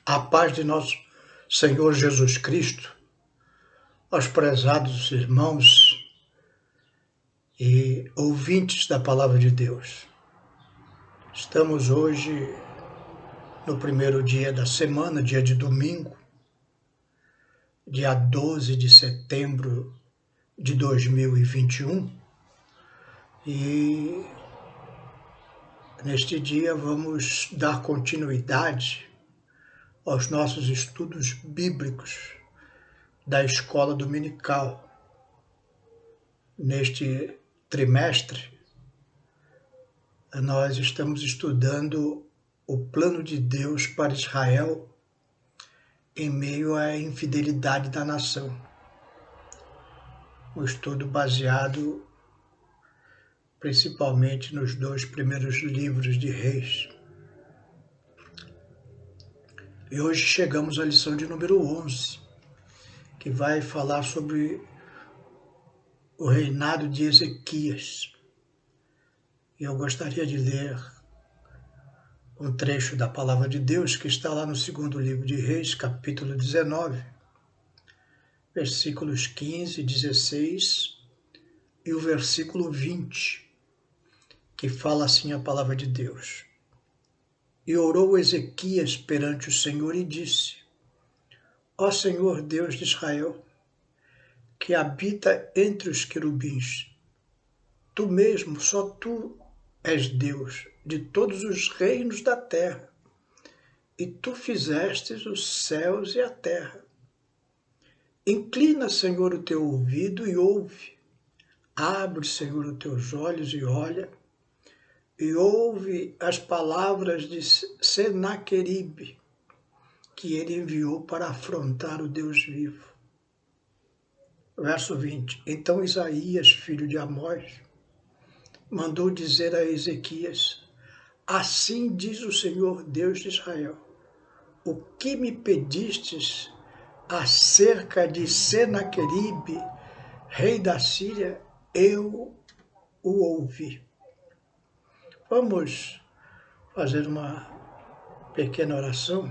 A paz de nosso Senhor Jesus Cristo, aos prezados irmãos e ouvintes da Palavra de Deus. Estamos hoje no primeiro dia da semana, dia de domingo, dia 12 de setembro de 2021, e neste dia vamos dar continuidade aos nossos estudos bíblicos da escola dominical. Neste trimestre, nós estamos estudando o plano de Deus para Israel em meio à infidelidade da nação. Um estudo baseado principalmente nos dois primeiros livros de Reis. E hoje chegamos à lição de número 11, que vai falar sobre o reinado de Ezequias. E eu gostaria de ler um trecho da Palavra de Deus que está lá no segundo livro de Reis, capítulo 19, versículos 15, 16 e o versículo 20, que fala assim a Palavra de Deus. E orou Ezequias perante o Senhor e disse: Ó Senhor Deus de Israel, que habita entre os querubins, tu mesmo, só tu és Deus de todos os reinos da terra, e tu fizestes os céus e a terra. Inclina, Senhor, o teu ouvido e ouve. Abre, Senhor, os teus olhos e olha, e ouve as palavras de Senaqueribe, que ele enviou para afrontar o Deus vivo. Verso 20. Então Isaías, filho de Amós, mandou dizer a Ezequias: Assim diz o Senhor Deus de Israel: O que me pedistes acerca de Senaqueribe, rei da Síria, eu o ouvi. Vamos fazer uma pequena oração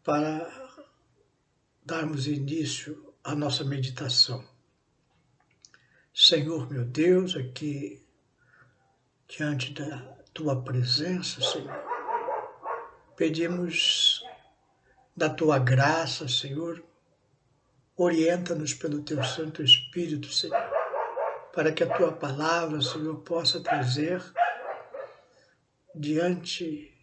para darmos início à nossa meditação. Senhor meu Deus, aqui diante da tua presença, Senhor, pedimos da tua graça, Senhor, orienta-nos pelo teu Santo Espírito, Senhor, para que a tua palavra, Senhor, possa trazer diante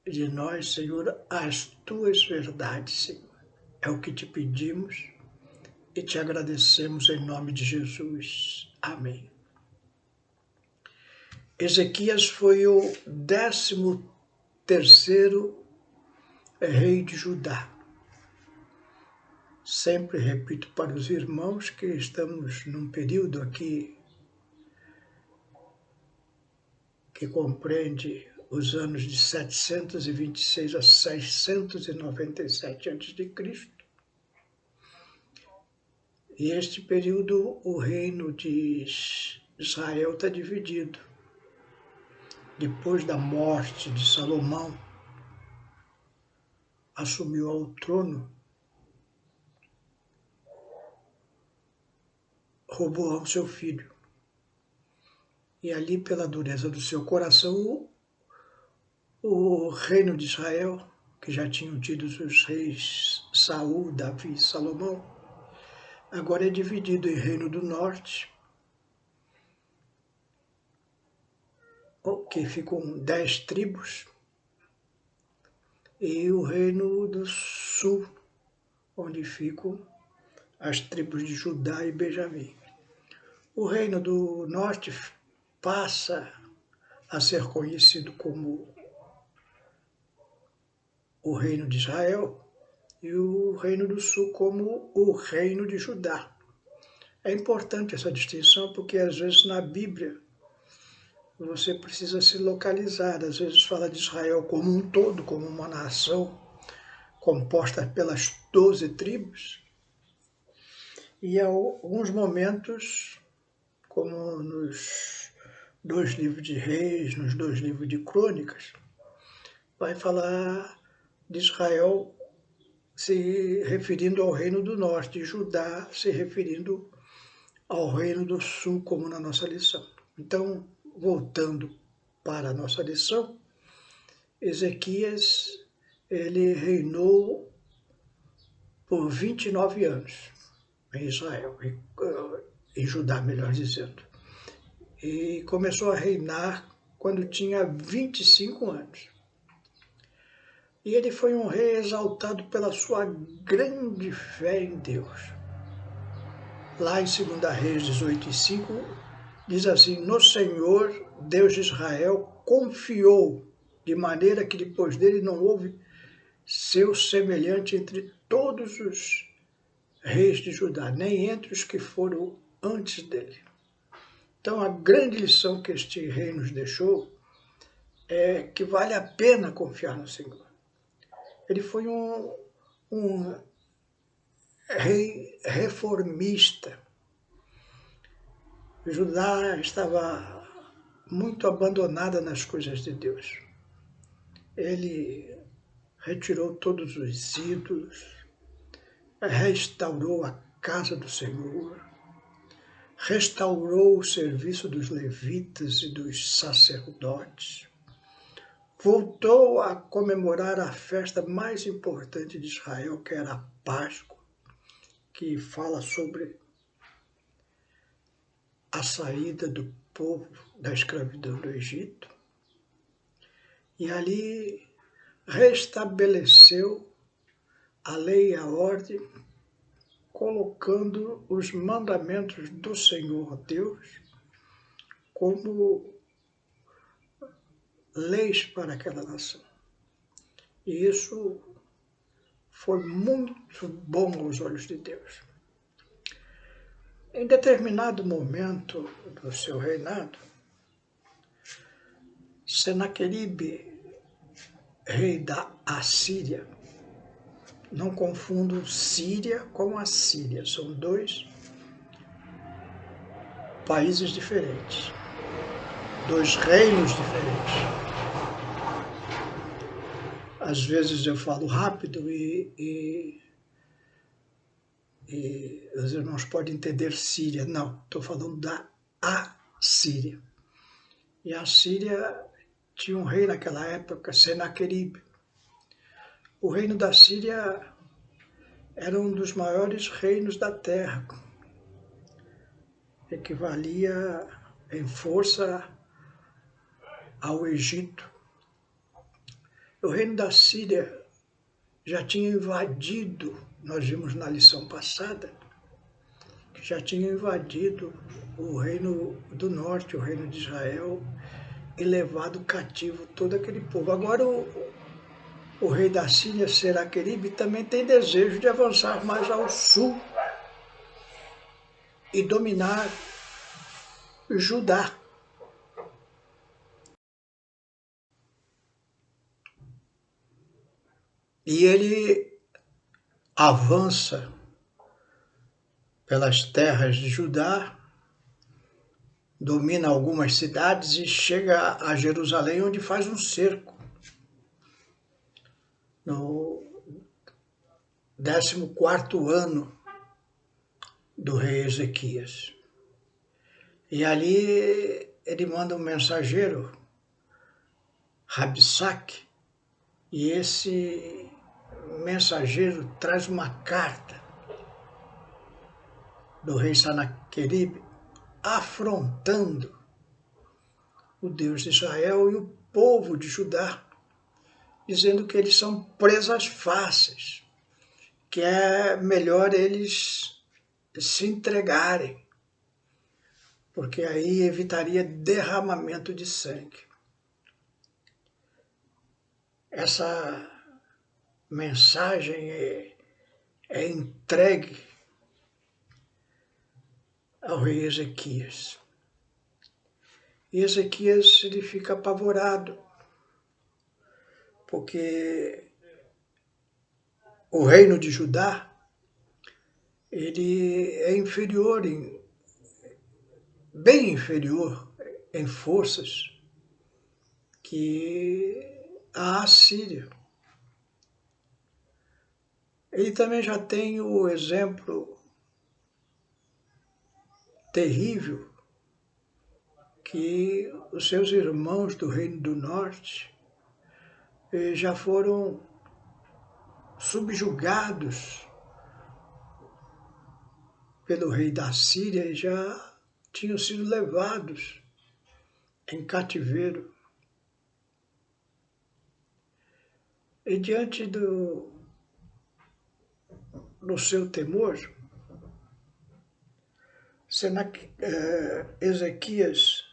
de nós, Senhor, as tuas verdades, Senhor. É o que te pedimos e te agradecemos em nome de Jesus. Amém. Ezequias foi o 13º rei de Judá. Sempre repito para os irmãos que estamos num período aqui que compreende os anos de 726 a 697 a.C. E este período o reino de Israel está dividido. Depois da morte de Salomão, assumiu ao trono Roboão, seu filho. E ali, pela dureza do seu coração, o reino de Israel, que já tinham tido os reis Saul, Davi e Salomão, agora é dividido em reino do norte, que ficam 10 tribos, e o reino do sul, onde ficam as tribos de Judá e Benjamim. O reino do norte passa a ser conhecido como o reino de Israel e o reino do sul como o reino de Judá. É importante essa distinção porque às vezes na Bíblia você precisa se localizar. Às vezes fala de Israel como um todo, como uma nação composta pelas 12 tribos. E em alguns momentos, como nos 2 livros de Reis, nos 2 livros de Crônicas, vai falar de Israel se referindo ao reino do norte, e Judá se referindo ao reino do sul, como na nossa lição. Então, voltando para a nossa lição, Ezequias, ele reinou por 29 anos em Israel, em Judá, melhor dizendo. E começou a reinar quando tinha 25 anos. E ele foi um rei exaltado pela sua grande fé em Deus. Lá em 2 Reis 18:5, diz assim: no Senhor, Deus de Israel, confiou, de maneira que depois dele não houve seu semelhante entre todos os reis de Judá, nem entre os que foram antes dele. Então, a grande lição que este rei nos deixou é que vale a pena confiar no Senhor. Ele foi um rei reformista. Judá estava muito abandonada nas coisas de Deus. Ele retirou todos os ídolos, restaurou a casa do Senhor, restaurou o serviço dos levitas e dos sacerdotes, voltou a comemorar a festa mais importante de Israel, que era a Páscoa, que fala sobre a saída do povo da escravidão do Egito. E ali restabeleceu a lei e a ordem, colocando os mandamentos do Senhor Deus como leis para aquela nação. E isso foi muito bom aos olhos de Deus. Em determinado momento do seu reinado, Senaqueribe, rei da Assíria, não confundo Síria com Assíria, são dois países diferentes, dois reinos diferentes. Às vezes eu falo rápido e os irmãos podem entender Síria. Não, estou falando da Assíria. E a Assíria tinha um rei naquela época, Senaqueribe. O reino da Síria era um dos maiores reinos da terra. Equivalia em força ao Egito. O reino da Síria já tinha invadido, nós vimos na lição passada, que já tinha invadido o reino do norte, o reino de Israel, e levado cativo todo aquele povo. Agora o rei da Síria, Senaqueribe, também tem desejo de avançar mais ao sul e dominar Judá. E ele avança pelas terras de Judá, domina algumas cidades e chega a Jerusalém, onde faz um cerco. No 14º ano do rei Ezequias. E ali ele manda um mensageiro, Rabsaque, e esse mensageiro traz uma carta do rei Senaqueribe afrontando o Deus de Israel e o povo de Judá, dizendo que eles são presas fáceis, que é melhor eles se entregarem, porque aí evitaria derramamento de sangue. Essa mensagem é entregue ao rei Ezequias. E Ezequias ele fica apavorado, porque o reino de Judá ele é inferior, bem inferior em forças que a Assíria. Ele também já tem o exemplo terrível que os seus irmãos do Reino do Norte já foram subjugados pelo rei da Síria e já tinham sido levados em cativeiro. E diante do seu temor, Ezequias,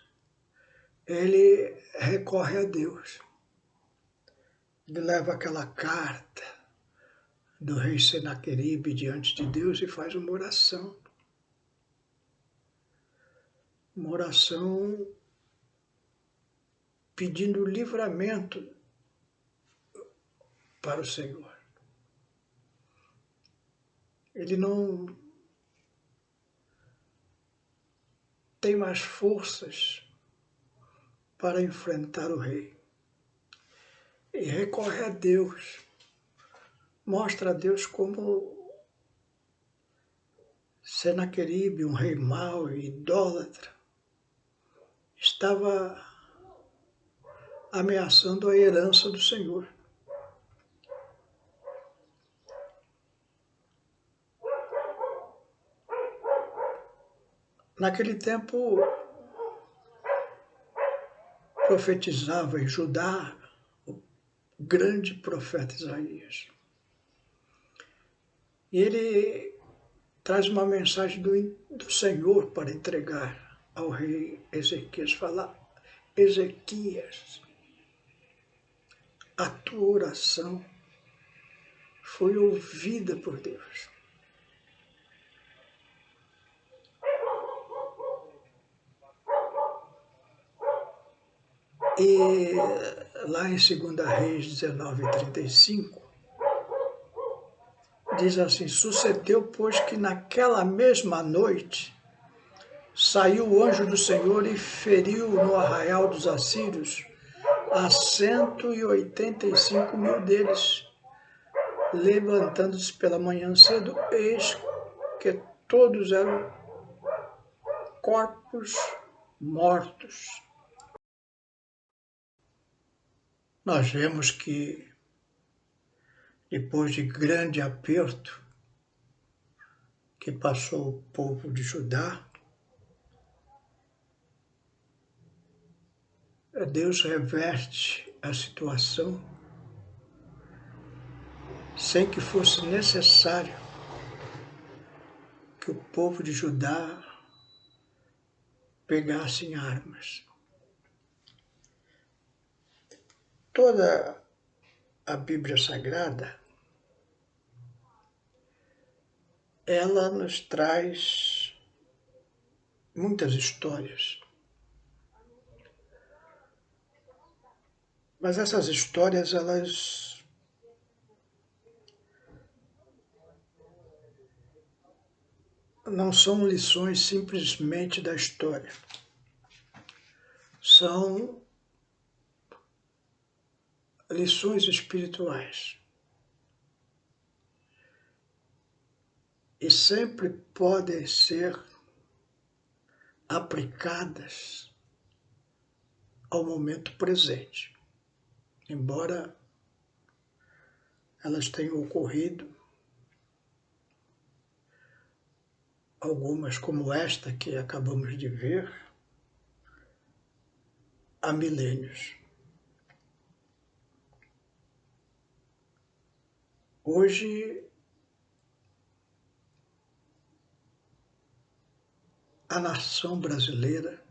ele recorre a Deus. Ele leva aquela carta do rei Senaqueribe diante de Deus e faz uma oração. Uma oração pedindo livramento para o Senhor. Ele não tem mais forças para enfrentar o rei. E recorre a Deus. Mostra a Deus como Senaqueribe, um rei mau e idólatra, estava ameaçando a herança do Senhor. Naquele tempo, profetizava em Judá o grande profeta Isaías. E ele traz uma mensagem do Senhor para entregar ao rei Ezequias. Fala: Ezequias, a tua oração foi ouvida por Deus. E lá em 2 Reis 19:35, diz assim: sucedeu, pois, que naquela mesma noite saiu o anjo do Senhor e feriu no arraial dos assírios a 185.000 deles. Levantando-se pela manhã cedo, eis que todos eram corpos mortos. Nós vemos que, depois de grande aperto que passou o povo de Judá, Deus reverte a situação sem que fosse necessário que o povo de Judá pegasse em armas. Toda a Bíblia Sagrada, ela nos traz muitas histórias. Mas essas histórias, elas não são lições simplesmente da história. São lições espirituais. E sempre podem ser aplicadas ao momento presente. Embora elas tenham ocorrido, algumas como esta que acabamos de ver, há milênios. Hoje, a nação brasileira,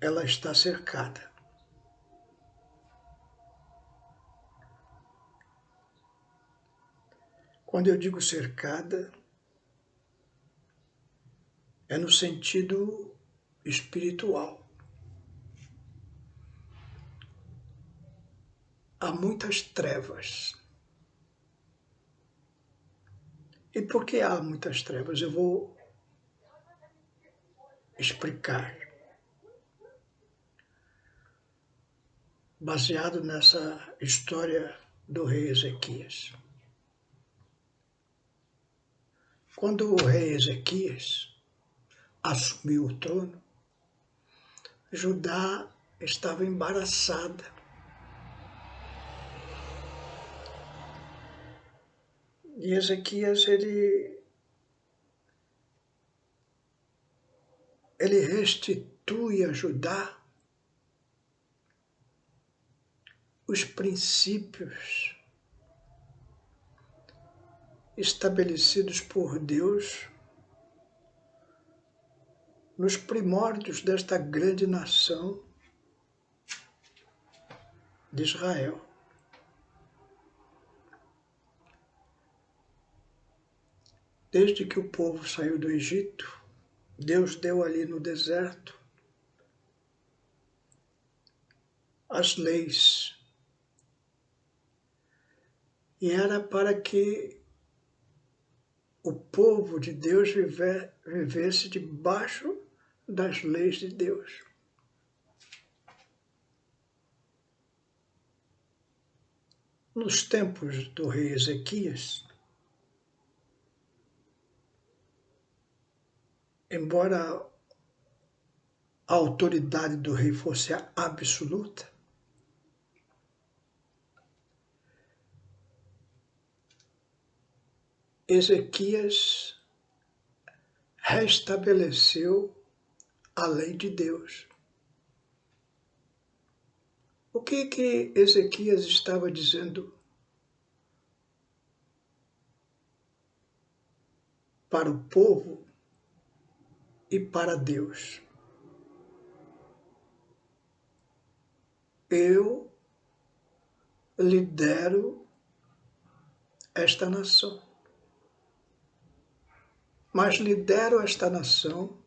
ela está cercada. Quando eu digo cercada, é no sentido espiritual. Há muitas trevas. E por que há muitas trevas? Eu vou explicar. baseado nessa história do rei Ezequias. Quando o rei Ezequias assumiu o trono, Judá estava embaraçada. E Ezequias, ele restitui a Judá os princípios estabelecidos por Deus nos primórdios desta grande nação de Israel. Desde que o povo saiu do Egito, Deus deu ali no deserto as leis. E era para que o povo de Deus vivesse debaixo das leis de Deus. Nos tempos do rei Ezequias, embora a autoridade do rei fosse absoluta, Ezequias restabeleceu a lei de Deus. O que Ezequias estava dizendo para o povo e para Deus? Eu lidero esta nação, mas lidero esta nação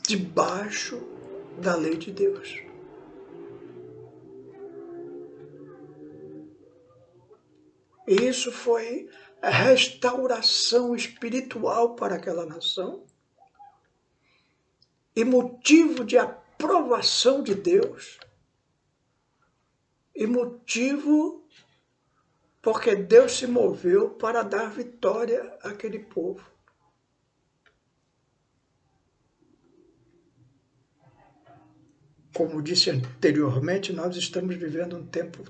debaixo da lei de Deus. E isso foi a restauração espiritual para aquela nação e motivo de aprovação de Deus e motivo porque Deus se moveu para dar vitória àquele povo. Como disse anteriormente, nós estamos vivendo um tempo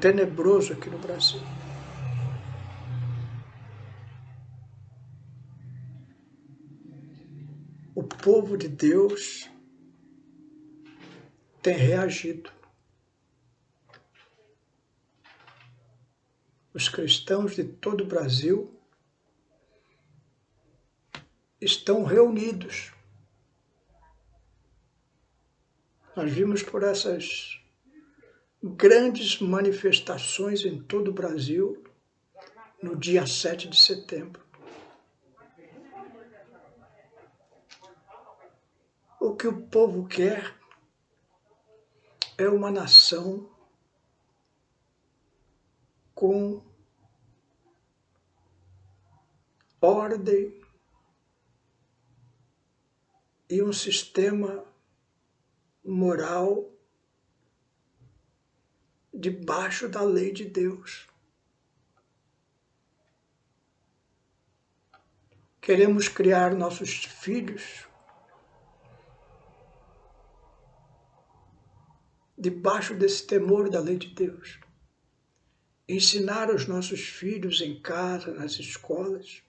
tenebroso aqui no Brasil. O povo de Deus tem reagido. Os cristãos de todo o Brasil estão reunidos. Nós vimos por essas grandes manifestações em todo o Brasil no dia 7 de setembro. O que o povo quer é uma nação com ordem e um sistema moral debaixo da lei de Deus. Queremos criar nossos filhos debaixo desse temor da lei de Deus. Ensinar os nossos filhos em casa, nas escolas,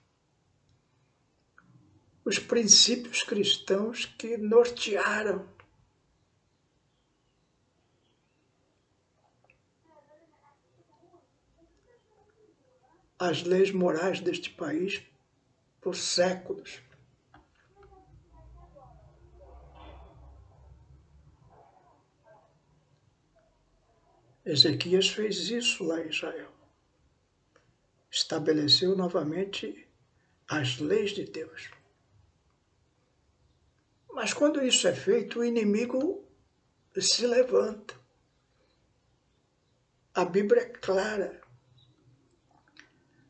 os princípios cristãos que nortearam as leis morais deste país por séculos. Ezequias fez isso lá em Israel. Estabeleceu novamente as leis de Deus. Mas quando isso é feito, o inimigo se levanta. A Bíblia é clara.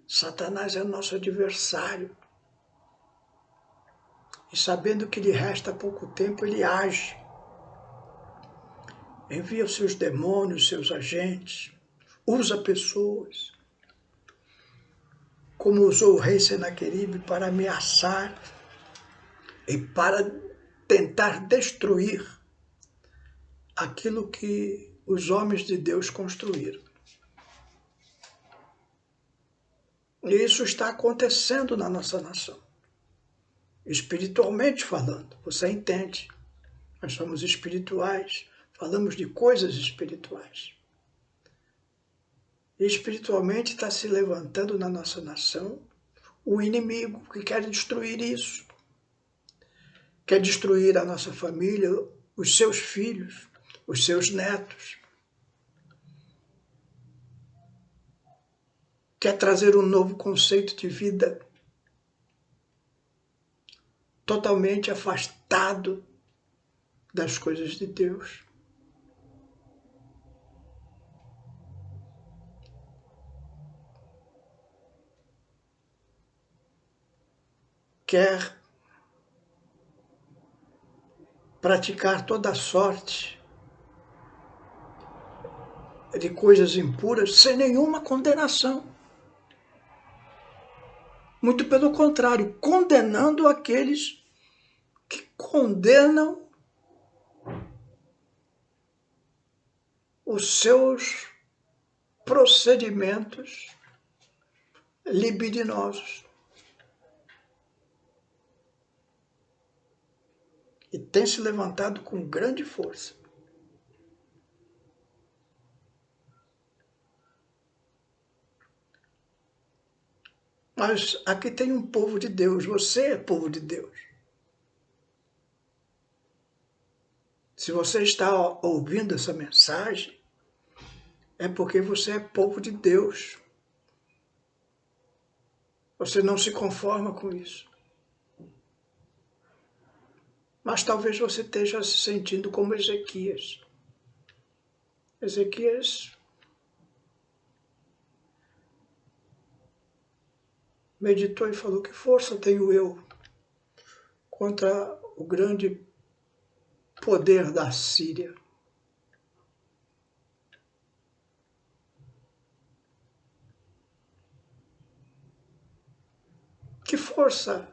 Satanás é nosso adversário. e sabendo que lhe resta pouco tempo, ele age. Envia os seus demônios, seus agentes, usa pessoas, como usou o rei Senaqueribe para ameaçar e para tentar destruir aquilo que os homens de Deus construíram. E isso está acontecendo na nossa nação. Espiritualmente falando, você entende? Nós somos espirituais, falamos de coisas espirituais. E espiritualmente está se levantando na nossa nação o inimigo que quer destruir isso. Quer destruir a nossa família, os seus filhos, os seus netos. Quer trazer um novo conceito de vida totalmente afastado das coisas de Deus. Quer praticar toda sorte de coisas impuras sem nenhuma condenação. Muito pelo contrário, condenando aqueles que condenam os seus procedimentos libidinosos. E tem se levantado com grande força. Mas aqui tem um povo de Deus, você é povo de Deus. Se você está ouvindo essa mensagem, é porque você é povo de Deus. Você não se conforma com isso. Mas talvez você esteja se sentindo como Ezequias. Ezequias meditou e falou: que força tenho eu contra o grande poder da Síria? Que força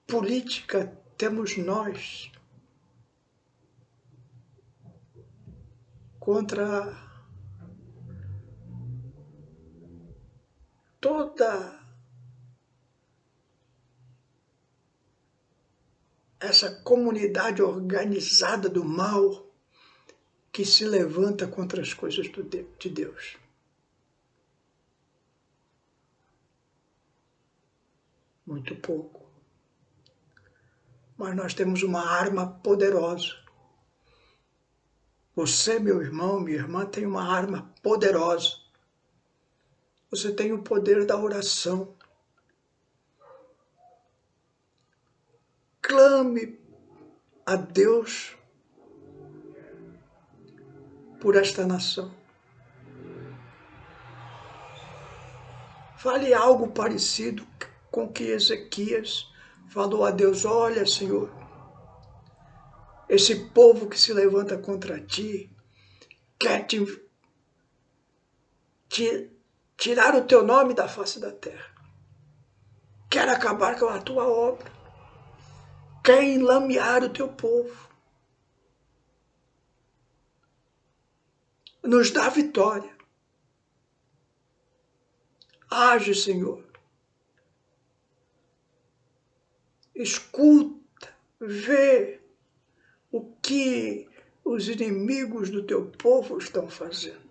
política temos nós contra toda essa comunidade organizada do mal que se levanta contra as coisas de Deus? Muito pouco. Mas nós temos uma arma poderosa. Você, meu irmão, minha irmã, tem uma arma poderosa. Você tem o poder da oração. Clame a Deus por esta nação. Fale algo parecido com que Ezequias falou a Deus: olha, Senhor, esse povo que se levanta contra ti quer tirar o teu nome da face da terra, quer acabar com a tua obra, quer enlamear o teu povo. Nos dá vitória. Age, Senhor. Escuta, vê o que os inimigos do teu povo estão fazendo.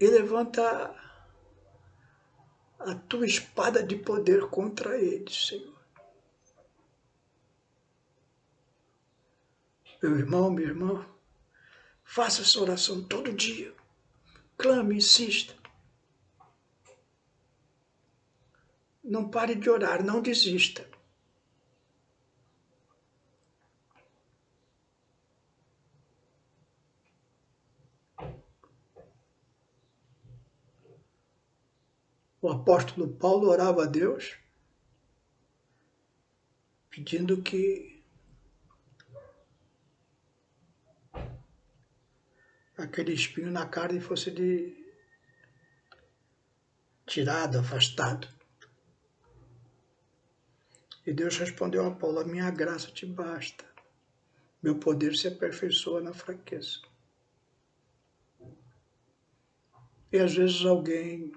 E levanta a tua espada de poder contra eles, Senhor. Meu irmão, minha irmã, faça essa oração todo dia. Clame, insista. Não pare de orar, não desista. O apóstolo Paulo orava a Deus pedindo que aquele espinho na carne fosse tirado, afastado. E Deus respondeu a Paulo: a minha graça te basta, meu poder se aperfeiçoa na fraqueza. E às vezes alguém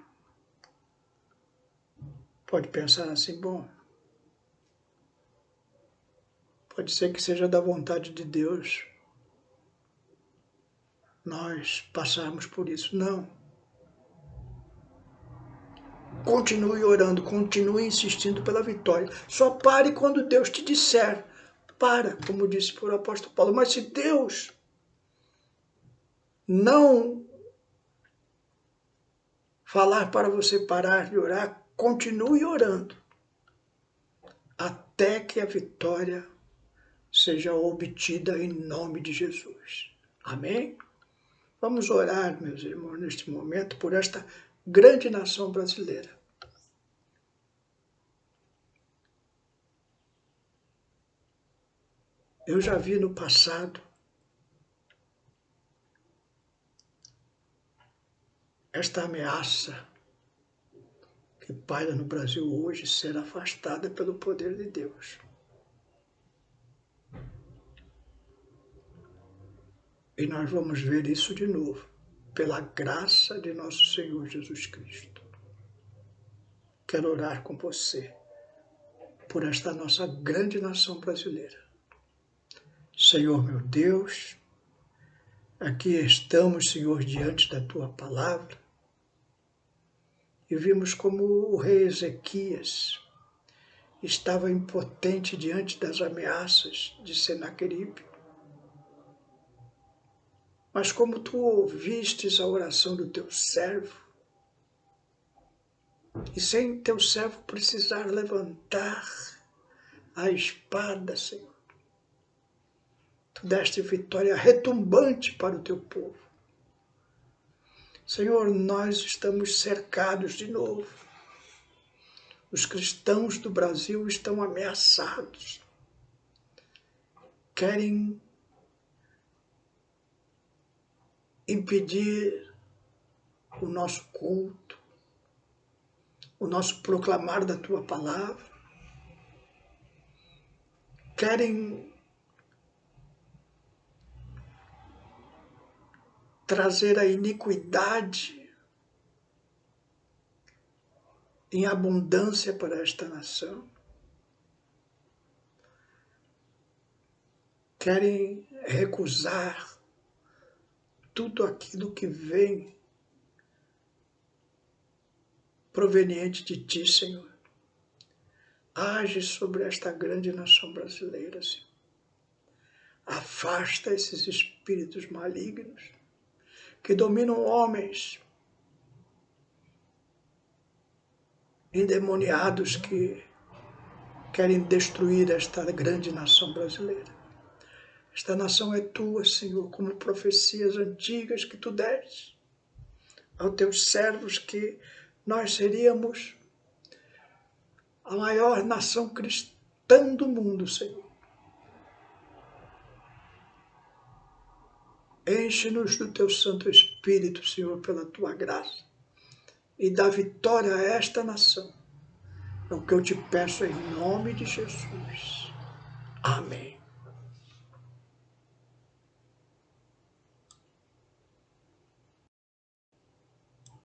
pode pensar assim, bom, pode ser que seja da vontade de Deus nós passarmos por isso. Não. Continue orando, continue insistindo pela vitória. Só pare quando Deus te disser. Para, como disse por apóstolo Paulo. Mas se Deus não falar para você parar de orar, continue orando. Até que a vitória seja obtida em nome de Jesus. Amém? Vamos orar, meus irmãos, neste momento, por esta grande nação brasileira. Eu já vi no passado esta ameaça que paira no Brasil hoje ser afastada pelo poder de Deus. E nós vamos ver isso de novo, pela graça de nosso Senhor Jesus Cristo. Quero orar com você por esta nossa grande nação brasileira. Senhor meu Deus, aqui estamos, Senhor, diante da Tua palavra, e vimos como o rei Ezequias estava impotente diante das ameaças de Senaqueribe. Mas como Tu ouvistes a oração do Teu servo, e sem Teu servo precisar levantar a espada, Senhor, Tu deste vitória retumbante para o Teu povo. Senhor, nós estamos cercados de novo. Os cristãos do Brasil estão ameaçados. Querem impedir o nosso culto, o nosso proclamar da Tua palavra. Querem trazer a iniquidade em abundância para esta nação. Querem recusar tudo aquilo que vem proveniente de Ti, Senhor. Age sobre esta grande nação brasileira, Senhor. Afasta esses espíritos malignos que dominam homens endemoniados que querem destruir esta grande nação brasileira. Esta nação é Tua, Senhor, como profecias antigas que Tu deste aos Teus servos, que nós seríamos a maior nação cristã do mundo, Senhor. Enche-nos do Teu Santo Espírito, Senhor, pela Tua graça, e dá vitória a esta nação. É o que eu te peço em nome de Jesus. Amém.